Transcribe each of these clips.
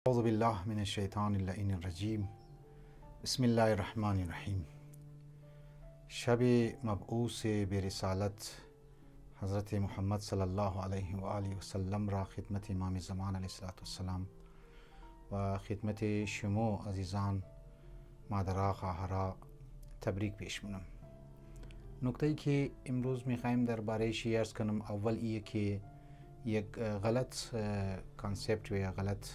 اعوذ بالله من الشیطان اللعین الرجیم. بسم الله الرحمن الرحیم. شب مبعوث به رسالت حضرت محمد صلی الله علیه و آله و سلم را خدمت امام زمان علیه السلام و خدمت شما عزیزان مادرها خواهرها تبریک پیش منم. نکته‌ای که امروز میخوایم درباره‌اش عرض کنم، اول ایه که یک غلط کانسپت و یا غلط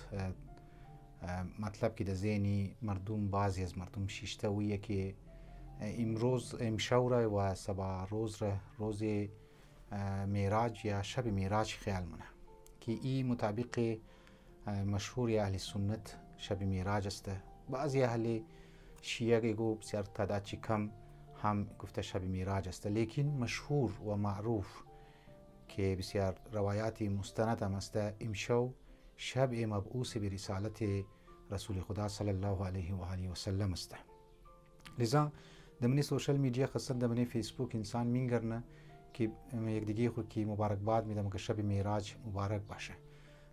مطلب که در ذهنی مردم، بعضی از مردم شیشته ویه که امروز امشو و سبا روز معراج یا شب معراج خیال منه که این مطابق مشهور اهل سنت شب معراج است. بعضی اهل شیعه گو بسیار تعداد چی کم هم گفته شب معراج است، لیکن مشهور و معروف که بسیار روایات مستند هم است امشو شب مبعوث به رسالت رسول خدا صلی الله علیه و آله و سلم است. لذا دمنی سوشل میڈیا خاصا دمنی فیسبوک انسان میگرنه که یک دیگه خود که مبارکباد میدم که شب معراج مبارک باشه،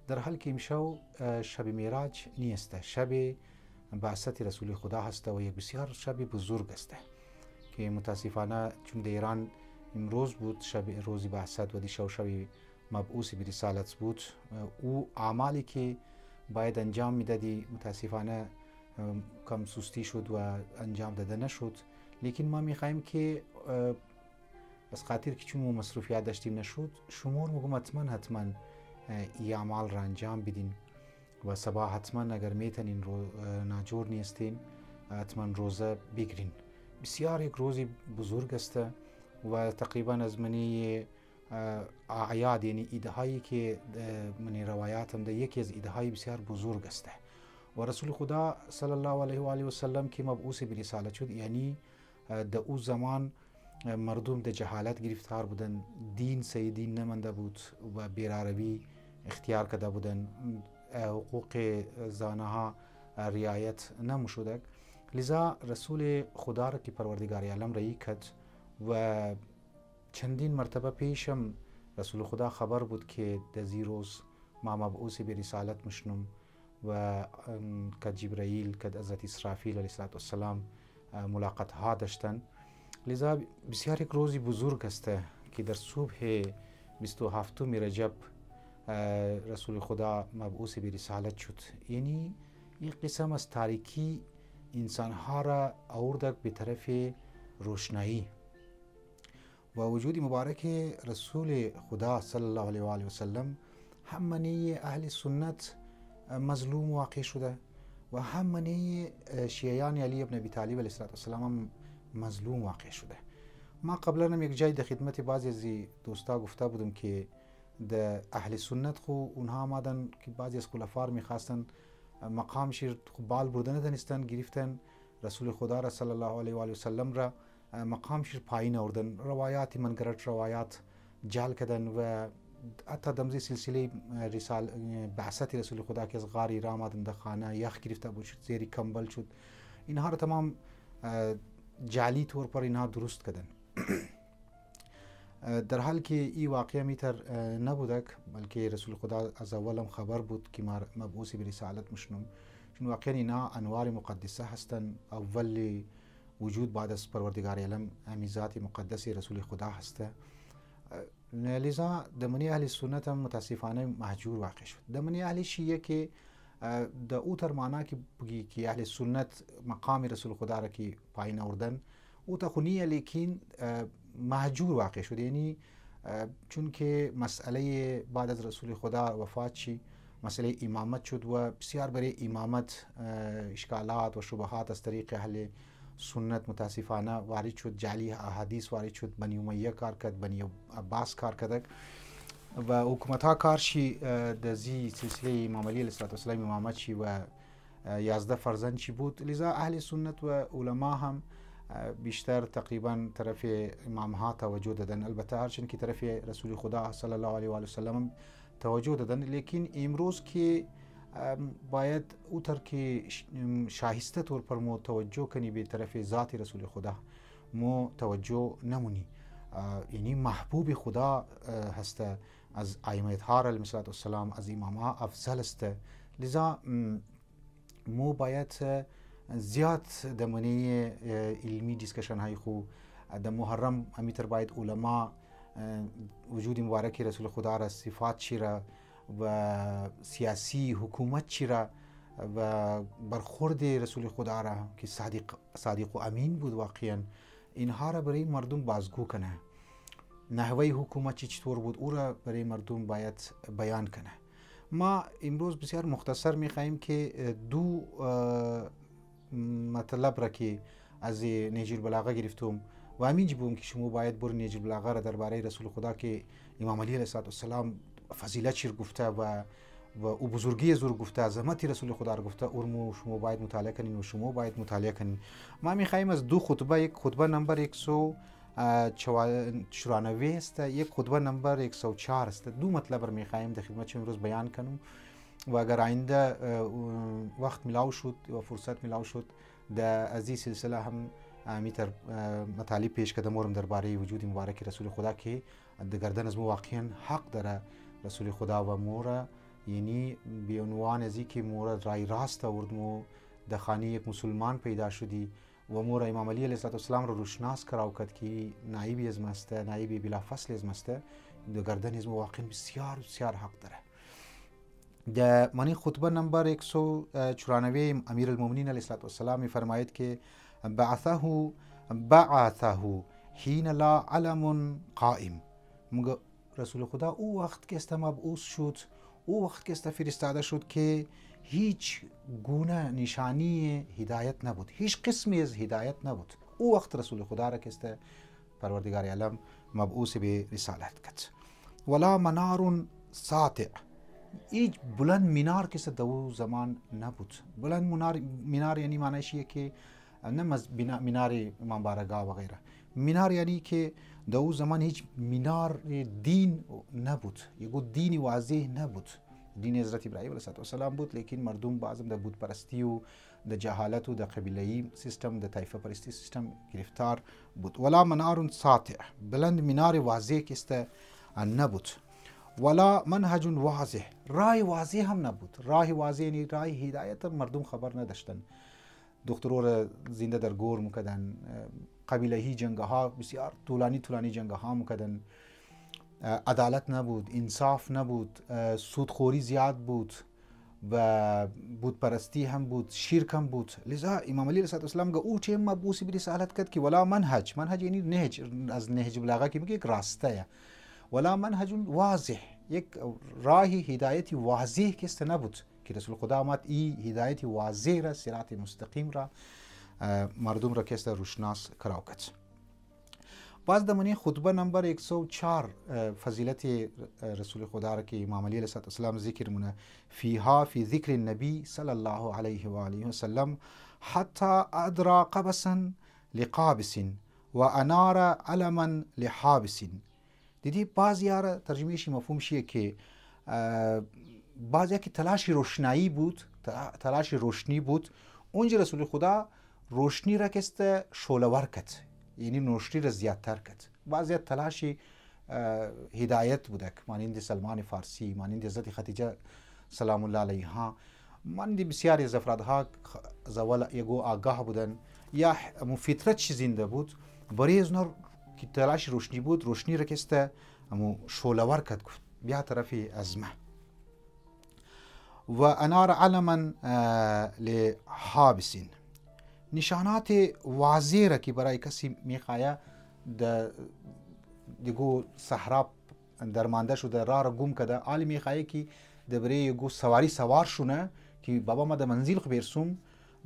در حال که امشو شب معراج نیست، شب بعثت رسول خدا هست و یک بسیار شب بزرگ است که متاسفانه چون در ایران امروز بود شب روزی بعثت و دی شب مبعوث به رسالت بود، او اعمالی که باید انجام میدادی متاسفانه کم سستی شد و انجام داده نشد. لیکن ما میخوایم که بس خاطر که چون ما مصروفیات داشتیم نشد، شما میگم حتما این اعمال را انجام بدین و صبح حتما اگر میتونین ناجور نیستین حتما روزه بگیرین. بسیار یک روزی بزرگ است و تقریبا از منی اعیاد یعنی ایدهایی که من روایات هم ده یکی از ایدهای بسیار بزرگ است و رسول خدا صلی الله علیه و آله و سلم که مبعوث به رسالت شد، یعنی در او زمان مردم در جهالت گرفتار بودن، دین صحیح دین نمانده بود و بی‌عربی اختیار کرده بودن، حقوق زنان ها رعایت نمی‌شد. لذا رسول خدا را که پروردگار عالم رایی کرد و چندین مرتبه پیشم رسول خدا خبر بود که در زی روز ما مبعوث به رسالت مشنم و که جبرائیل که حضرت اسرافیل علیه السلام ملاقات ها داشتن. لذا بسیار یک روزی بزرگ است که در صبح 27 رجب رسول خدا مبعوث به رسالت شد، یعنی یک قسم از تاریکی انسان ها را آورد به طرف روشنایی و وجود مبارک رسول خدا صلی الله علیه و آله و سلم همه اهل سنت مظلوم واقع شده و همه شیعیان علی ابن ابی طالب علیه السلام هم مظلوم واقع شده. ما قبلا هم یک جای در خدمت بعضی از دوستا گفته بودم که در اهل سنت خو اونها آمدن که بعضی از خلفا میخواستن مقام شیر بال برده ندانستن، گرفتن رسول خدا را صلی الله علیه و آله و سلم را مقام شیر پایین آوردن، روایات منگرت روایات جعل کردن و حتی دمزی سلسله بعثت رسول خدا که از غاری را آمدن در خانه یخ گرفته بود شد، زیری کمبل شد، اینها را تمام جعلی طور پر اینها درست کردن در حال که این واقعه میتر نبودک، بلکه رسول خدا از اولم خبر بود که ما مبعوث به رسالت مشنم، چون واقعا اینها انوار مقدسه هستن. اول وجود بعد از پروردگار عالم همین ذات مقدس رسول خدا هسته. لذا دمنی اهل سنت هم متاسفانه محجور واقع شد. دمنی اهل شیعه که در او تر معنا که بگی که اهل سنت مقام رسول خدا را که پایین آوردن او تا خونیه، لیکن محجور واقع شد، یعنی چون که مسئله بعد از رسول خدا وفات شی مسئله امامت شد و بسیار برای امامت اشکالات و شبهات از طریق اهل سنت متاسفانه وارد شد، جعلی احادیث وارد شد، بنی امیه کار کرد، بنی عباس کار کرد و حکومت ها کار شی در زی سلسله امام علی علیه السلام امامت شی و 11 فرزند چی بود. لذا اهل سنت و علما هم بیشتر تقریبا طرف امام ها توجه دادن، البته هرچند که طرف رسول خدا صلی الله علیه و آله و سلم توجه دادن، لیکن امروز که باید اوتر که شایسته طور پر مو توجه کنی به طرف ذات رسول خدا مو توجه نمونی، یعنی محبوب خدا هست، از ائمه اطهار علیهم السلام از امام ها افضل است لذا مو باید زیاد د منی علمی دیسکشن های خو د محرم امیتر باید علما وجود مبارک رسول خدا را صفات چی را و سیاسی حکومت چی را و برخورد رسول خدا را که صادق و امین بود واقعا، اینها را برای مردم بازگو کنه. نحوه حکومت چطور بود او را برای مردم باید بیان کنه. ما امروز بسیار مختصر میخواییم که دو مطلب را که از نهج البلاغه گرفتم و همین بوم که شما باید برو نهج البلاغه را درباره رسول خدا که امام علی علیه السلام فضیلت چی گفته و او بزرگی زور گفته، عظمت رسول خدا را گفته، اون شما باید مطالعه کنین و شما باید مطالعه کنین. ما میخواییم از دو خطبه، یک خطبه نمبر 194 است، یک خطبه نمبر 104 است، دو مطلب را میخواییم در خدمت شما امروز بیان کنم و اگر آینده وقت ملاو شد و فرصت ملاو شد در از این سلسله هم میتر مطالب پیش کردم مورم درباره وجود مبارک رسول خدا که در گردن از مو واقعا حق داره رسول خدا و مورا، یعنی به عنوان از که مورا رای راست آورد، مو در خانه یک مسلمان پیدا شدی و مورا امام علی علیه السلام را روشناس کراو کرد که نایبی از مسته، نایبی بلا فصل از مسته، در گردن از مو واقعا بسیار بسیار حق داره. در منی خطبه نمبر 194 امیر المؤمنین علیه السلام می فرماید که بعثه حین لا علم قائم. مگه رسول خدا او وقت که است مبعوث شد، او وقت که است فرستاده شد که هیچ گونه نشانی هدایت نبود، هیچ قسمی از هدایت نبود. او وقت رسول خدا را که است پروردگار عالم مبعوث به رسالت کرد. ولا منار ساطع، هیچ بلند مینار که است دو زمان نبود. بلند مینار یعنی معنیش که نه مینار امام بارگاه و غیره. مینار یعنی که در او زمان هیچ مینار دین نبود، یکو دینی واضح نبود. دین حضرت ابراهیم علیه السلام بود، لیکن مردم بعضم در بت پرستی و در جهالت و در قبیله‌ای سیستم، در طایفه پرستی سیستم گرفتار بود. ولا منار ساطع، بلند مینار واضح که است نبود. ولا منهج واضح، راه واضح هم نبود. راه واضح یعنی راه هدایت، مردم خبر نداشتن. دخترور زنده در گور میکردن، قبیله‌ای جنگ‌ها بسیار طولانی جنگ‌ها میکردن، عدالت نبود، انصاف نبود، سودخوری زیاد بود و بت پرستی هم بود، شرک هم بود. لذا امام علی علیه السلام او چه مبعوث به رسالت کرد که ولا منهج یعنی نهج، از نهج بلاغه که میگه یک راسته، ولا منهج واضح، یک راه هدایت واضح که است نبود که رسول خدا آمد این هدایت واضح را، صراط مستقیم را مردم را که است روشناس کراو کرد. باز دمانی خطبه نمبر 104 فضیلت رسول خدا را که امام علی علیه السلام ذکر مونه، فیها فی ذکر النبی صلی الله علیه و آله و سلم حتی ادرا قبسا لقابس و انار علما لحابس. دیدی بعضی را ترجمهش مفهوم شیه که بعضی که تلاش روشنایی بود، تلاش روشنی بود، اونجا رسول خدا روشنی را کست شولور کد، یعنی روشنی را زیادتر کد. بعضی تلاش هدایت بودک، مانند سلمان فارسی، مانند حضرت خدیجه سلام الله علیها، مانند بسیاری از افرادها زوال یگو آگاه بودن یا فطرت چی زنده بود، برای از اونا که تلاش روشنی بود، روشنی را کست شولور کد بیا طرف ازمه. و انار علما لحابسین، نشانات واضح را که برای کسی میخواه دیگو صحرا درمانده شده، راه را گم کده، آلی میخواه که برای یگو سواری سوار شونه که بابا ما در منزل خو برسوم،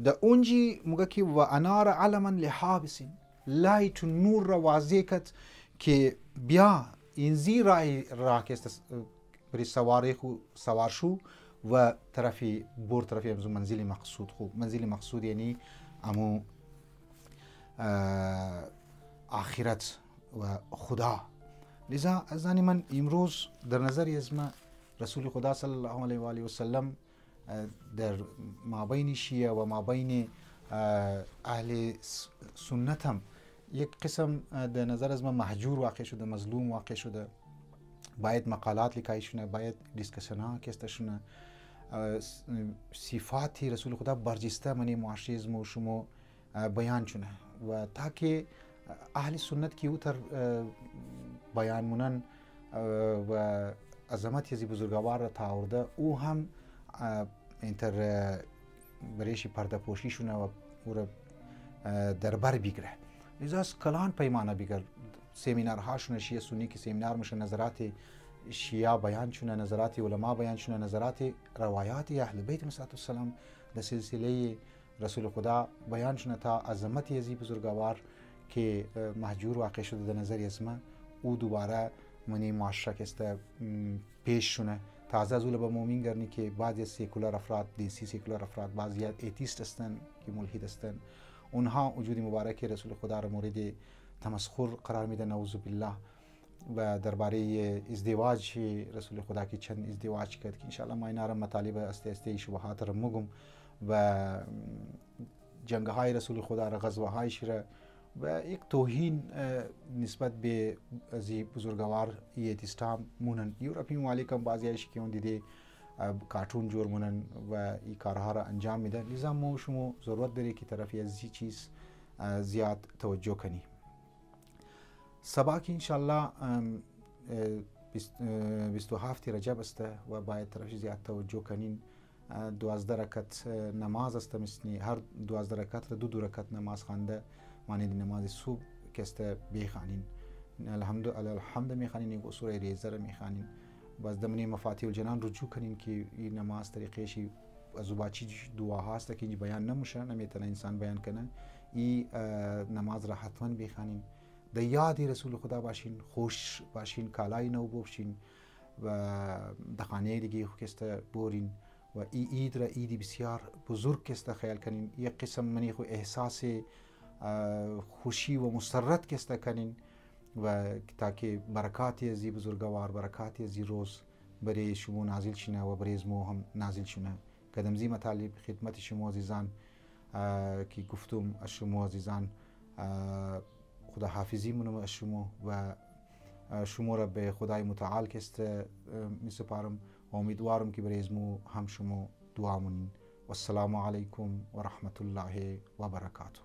در اونجی موگه که و انار علما لحابسین، لایت نور را واضح کد که بیا اینزی راه که است برای سواری خو سوار شو و طرفی منزل مقصود. خوب منزل مقصود یعنی امو آخرت و خدا. لذا از من امروز در نظری از ما رسول خدا صلی الله علیه و آله و سلم در مابین شیعه و مابین اهل سنت هم یک قسم در نظر از ما محجور واقع شده، مظلوم واقع شده. باید مقالات لیکای شونه، باید دیسکشن ها کسته شونه، صفات رسول خدا برجسته منی معاشره از شما بیان چونه و تا که اهل سنت کی او تر بیان مونن و عظمت یزی بزرگوار را تاورده او هم اینتر بریشی پرده پوشی شونه و او را دربر بگیره. لذا کلان پیمانه بگر سمینارهاشون شیعه سنی که سمینار میشه نظرات شیعه بیان شونه، نظرات علما بیان شونه، نظرات روایات اهل بیت علیهم السلام در سلسله رسول خدا بیان شونه تا عظمت یزی بزرگوار که مهجور واقع شده در نظر اسمه او دوباره منی معاشره است پیش شونه. تازه از اول به مومین گرنی که بعضی سیکولار افراد دیسی سیکولار افراد بعضی ایتیست هستند که ملحد هستند، اونها وجود مبارک رسول خدا را مورد تمسخر قرار میده نعوذ بالله و درباره ازدواج رسول خدا که چند ازدواج کرد که انشاءالله ما اینا را مطالب استه شبهات را مگم و جنگ های رسول خدا را غزوهایش را و یک توهین نسبت به از بزرگوار ایتیستا مونن. یورپی ممالک هم بعضی هایش که اون دیده کارتون جور مونن و این کارها را انجام میده. لذا ما شما ضرورت داری که طرفی از این چیز زیاد توجه کنی. سبا که انشاءالله 27 رجب است و باید طرفی زیاد توجه کنین. 12 رکعت نماز است مثلی هر 12 رکعت را دو رکعت نماز خوانده مانند نماز صبح که است بخوانین. الحمد میخوانین، یک سوره ریزه را میخوانین. باز دمنی مفاتیح الجنان رجوع کنین که این نماز طریقهشی از باچی دعا هست که اینجا بیان نمیشه، نمیتونه انسان بیان کنه. این نماز را حتما بخوانین. در یاد رسول خدا باشین، خوش باشین، کالای نو بپوشین و دخانه دیگه که است بورین و این عید را عیدی بسیار بزرگ که است خیال کنین. یک قسم منی خو احساس خوشی و مسرت که است کنین و تاکه برکات ازی بزرگوار، برکات ازی روز برای شما نازل شونه و برای ما هم نازل شونه. قدمزی مطالب خدمت شما عزیزان که گفتم از شما عزیزان خدا حافظی منم از شما و شما را به خدای متعال که است می سپارم و امیدوارم که برای ما هم شما دعا منین. و السلام علیکم و رحمت الله و برکاته.